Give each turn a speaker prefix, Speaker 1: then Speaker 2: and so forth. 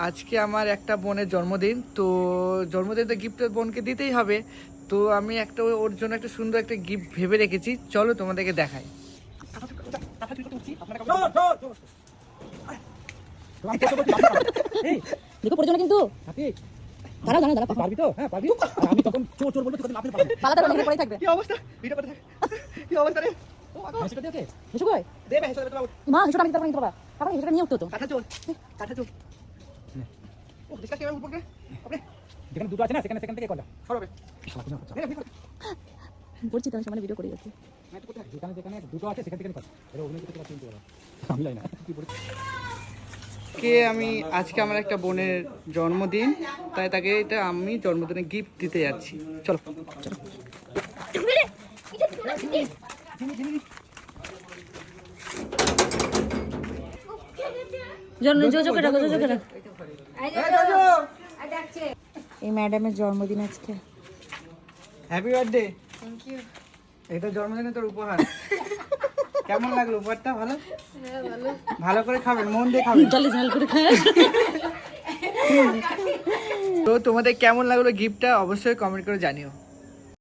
Speaker 1: আজকে আমার একটা বোনের জন্মদিন, তো জন্মদিন তো গিফট বোনকে দিতেই হবে। তো আমি একটা ওর জন্য একটা সুন্দর একটা গিফট ভেবে রেখেছি, চলো তোমাদেরকে দেখাই।
Speaker 2: দেখো পড়ে যাবে কিন্তু। দাঁড়াও দাঁড়াও দাঁড়াও,
Speaker 3: পারবি তো? হ্যাঁ পারবি। আর আমি তখন চোর চোর বলবো, তুই কত লাফিয়ে পারবি।
Speaker 2: পালাতে পারবে, পড়েই থাকবে।
Speaker 1: কি অবস্থা? ভিডিও করতে কি অবস্থা রে? ও মা গো,
Speaker 3: হ্যাঁ, সেটা দিয়ে ওকে।
Speaker 2: হেসু কই?
Speaker 1: দে ভাই, হেসে দাও।
Speaker 2: মা হেসুটা আমি দিতে পারবো না, বাবা বাবা হেসুটা নিয়ে উঠতো তো।
Speaker 1: কাঁথা চল, কাঁথা চল। ও ডিসকাস কেমন উপরে? আপনি
Speaker 3: যেখানে দুটো আছে না, সেখানে থেকে করলাম।
Speaker 1: সরবে।
Speaker 3: শালা কোনো কথা।
Speaker 2: পড়ছি তো, আমি সামনে ভিডিও করে যাচ্ছি।
Speaker 3: যেখানে যেখানে দুটো আছে সেখান থেকে কর। এর অভিনয় করতে পারছি কিন্তু আমি লাই না। কি বলি?
Speaker 1: আমি আজকে আমার একটা বোনের জন্মদিন, তাই তাকে এটা আমি জন্মদিনে গিফট দিতে যাচ্ছি। চলো চলো।
Speaker 2: জোজোকে ডাকো, জোজোকে ডাকো। এই ম্যাডামের জন্মদিন আজকে।
Speaker 1: Happy birthday. Thank you. এটা জন্মদিনে তোর উপহার। কেমন লাগলো উপহারটা? ভালো? হ্যাঁ ভালো। ভালো করে খাবেন, মন দিয়ে খাবেন।
Speaker 2: জলে ঝাল করে খায়।
Speaker 1: তো তোমাদের কেমন লাগলো গিফটটা অবশ্যই কমেন্ট করে জানিও।